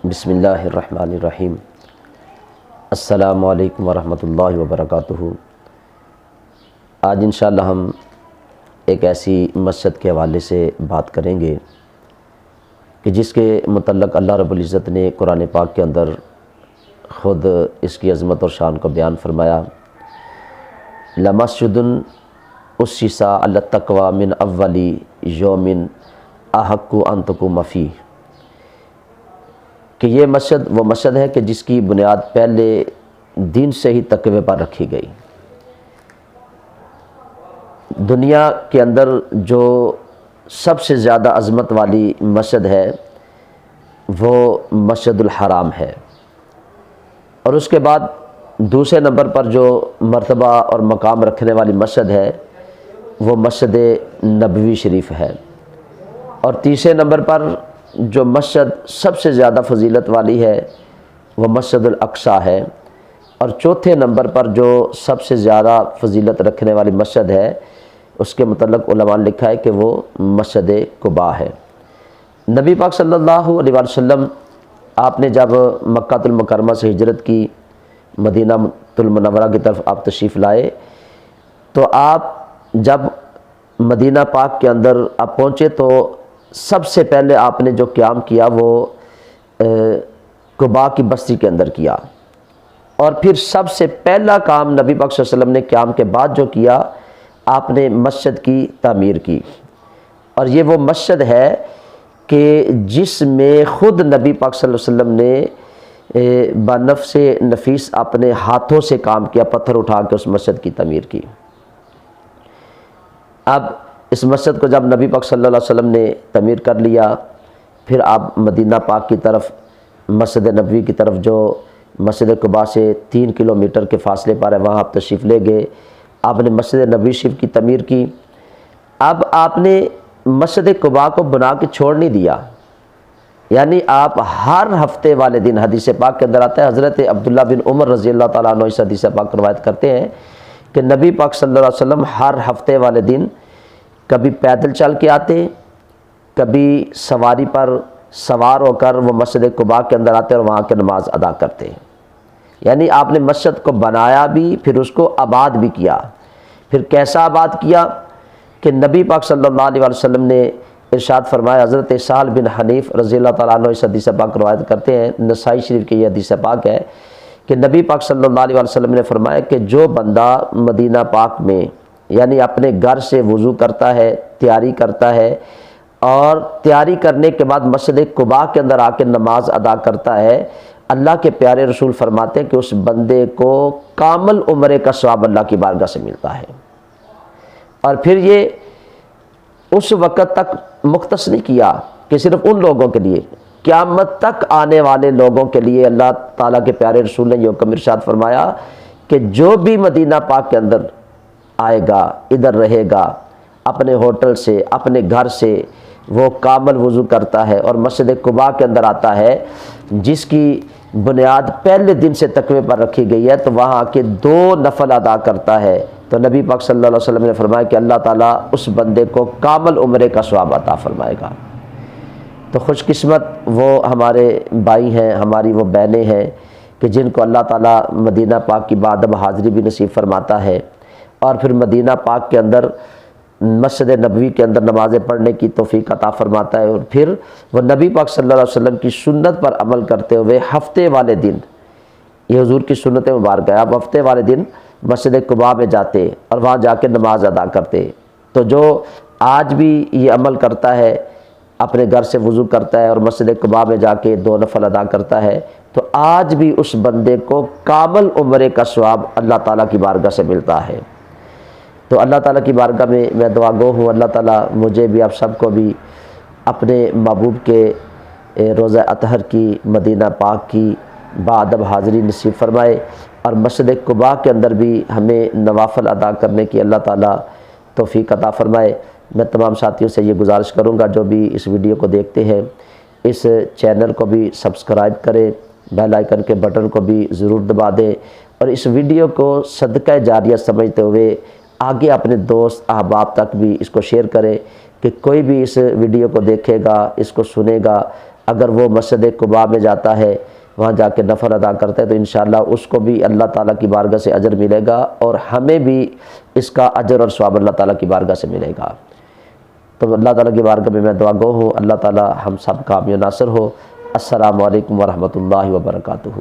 بسم اللہ الرحمن الرحیم۔ السلام علیکم ورحمۃ اللہ وبرکاتہ۔ آج انشاءاللہ ہم ایک ایسی مسجد کے حوالے سے بات کریں گے کہ جس کے متعلق اللہ رب العزت نے قرآن پاک کے اندر خود اس کی عظمت اور شان کو بیان فرمایا۔ لمسجد اسس علی التقوی من اول یوم احق ان تقوم فیہ، کہ یہ مسجد وہ مسجد ہے کہ جس کی بنیاد پہلے دن سے ہی تقوی پر رکھی گئی۔ دنیا کے اندر جو سب سے زیادہ عظمت والی مسجد ہے وہ مسجد الحرام ہے، اور اس کے بعد دوسرے نمبر پر جو مرتبہ اور مقام رکھنے والی مسجد ہے وہ مسجد نبوی شریف ہے، اور تیسرے نمبر پر جو مسجد سب سے زیادہ فضیلت والی ہے وہ مسجد الاقصیٰ ہے، اور چوتھے نمبر پر جو سب سے زیادہ فضیلت رکھنے والی مسجد ہے اس کے متعلق علماء نے لکھا ہے کہ وہ مسجد قباء ہے۔ نبی پاک صلی اللہ علیہ وآلہ وسلم آپ نے جب مکہ المکرمہ سے ہجرت کی، مدینہ المنورہ کی طرف آپ تشریف لائے، تو آپ جب مدینہ پاک کے اندر آپ پہنچے تو سب سے پہلے آپ نے جو قیام کیا وہ قباء کی بستی کے اندر کیا، اور پھر سب سے پہلا کام نبی پاک صلی اللہ علیہ وسلم نے قیام کے بعد جو کیا، آپ نے مسجد کی تعمیر کی۔ اور یہ وہ مسجد ہے کہ جس میں خود نبی پاک صلی اللہ علیہ وسلم نے بنفس نفیس اپنے ہاتھوں سے کام کیا، پتھر اٹھا کے اس مسجد کی تعمیر کی۔ اب اس مسجد کو جب نبی پاک صلی اللہ علیہ وسلم نے تعمیر کر لیا، پھر آپ مدینہ پاک کی طرف مسجد نبوی کی طرف جو مسجد قباء سے 3 کلومیٹر کے فاصلے پر ہے وہاں آپ تشریف لے گئے۔ آپ نے مسجد نبوی شریف کی تعمیر کی۔ اب آپ نے مسجد قباء کو بنا کے چھوڑ نہیں دیا، یعنی آپ ہر ہفتے والے دن، حدیث پاک کے اندر آتا ہے، حضرت عبداللہ بن عمر رضی اللہ تعالیٰ عنہ اس حدیث پاک کو روایت کرتے ہیں کہ نبی پاک صلی اللہ علیہ وسلم ہر ہفتے والے دن کبھی پیدل چل کے آتے، کبھی سواری پر سوار ہو کر وہ مسجد قباء کے اندر آتے اور وہاں کے نماز ادا کرتے۔ یعنی آپ نے مسجد کو بنایا بھی، پھر اس کو آباد بھی کیا۔ پھر کیسا آباد کیا کہ نبی پاک صلی اللہ علیہ وسلم نے ارشاد فرمایا، حضرت سہل بن حنیف رضی اللہ تعالیٰ عنہ اس حدیث پاک روایت کرتے ہیں، نسائی شریف کی یہ حدیث پاک ہے کہ نبی پاک صلی اللہ علیہ وسلم نے فرمایا کہ جو بندہ مدینہ پاک میں یعنی اپنے گھر سے وضو کرتا ہے، تیاری کرتا ہے، اور تیاری کرنے کے بعد مسجد قباء کے اندر آ کے نماز ادا کرتا ہے، اللہ کے پیارے رسول فرماتے ہیں کہ اس بندے کو کامل عمرے کا ثواب اللہ کی بارگاہ سے ملتا ہے۔ اور پھر یہ اس وقت تک مختص نہیں کیا کہ صرف ان لوگوں کے لیے، قیامت تک آنے والے لوگوں کے لیے اللہ تعالیٰ کے پیارے رسول نے یہ حکم ارشاد فرمایا کہ جو بھی مدینہ پاک کے اندر آئے گا، ادھر رہے گا، اپنے ہوٹل سے، اپنے گھر سے وہ کامل وضو کرتا ہے اور مسجد قباء کے اندر آتا ہے جس کی بنیاد پہلے دن سے تقوی پر رکھی گئی ہے، تو وہاں کے 2 نفل ادا کرتا ہے، تو نبی پاک صلی اللہ علیہ وسلم نے فرمایا کہ اللہ تعالیٰ اس بندے کو کامل عمرے کا ثواب عطا فرمائے گا۔ تو خوش قسمت وہ ہمارے بھائی ہیں، ہماری وہ بہنیں ہیں کہ جن کو اللہ تعالیٰ مدینہ پاک کی بادب حاضری بھی نصیب فرماتا ہے، اور پھر مدینہ پاک کے اندر مسجد نبوی کے اندر نمازیں پڑھنے کی توفیق عطا فرماتا ہے، اور پھر وہ نبی پاک صلی اللہ علیہ وسلم کی سنت پر عمل کرتے ہوئے ہفتے والے دن، یہ حضور کی سنت مبارک ہے، آپ ہفتے والے دن مسجد قباء میں جاتے اور وہاں جا کے نماز ادا کرتے۔ تو جو آج بھی یہ عمل کرتا ہے، اپنے گھر سے وضو کرتا ہے اور مسجد قباء میں جا کے 2 نفل ادا کرتا ہے، تو آج بھی اس بندے کو کامل عمرے کا ثواب اللہ تعالیٰ کی بارگاہ سے ملتا ہے۔ تو اللہ تعالیٰ کی بارگاہ میں دعا گو ہوں، اللہ تعالیٰ مجھے بھی، آپ سب کو بھی اپنے محبوب کے روضہ اطہر کی، مدینہ پاک کی بادب حاضری نصیب فرمائے، اور مسجد قباء کے اندر بھی ہمیں نوافل ادا کرنے کی اللہ تعالیٰ توفیق عطا فرمائے۔ میں تمام ساتھیوں سے یہ گزارش کروں گا جو بھی اس ویڈیو کو دیکھتے ہیں، اس چینل کو بھی سبسکرائب کریں، بیل آئیکن کے بٹن کو بھی ضرور دبا دیں، اور اس ویڈیو کو صدقہ جاریہ سمجھتے ہوئے آگے اپنے دوست احباب تک بھی اس کو شیئر کریں کہ کوئی بھی اس ویڈیو کو دیکھے گا، اس کو سنے گا، اگر وہ مسجد قباء میں جاتا ہے، وہاں جا کے نفل ادا کرتا ہے، تو انشاءاللہ اس کو بھی اللہ تعالیٰ کی بارگاہ سے اجر ملے گا، اور ہمیں بھی اس کا اجر اور ثواب اللہ تعالیٰ کی بارگاہ سے ملے گا۔ تو اللہ تعالیٰ کی بارگاہ میں دعا گو ہوں، اللہ تعالیٰ ہم سب کا حامی و ناصر ہو۔ السلام علیکم ورحمۃ اللہ وبرکاتہ۔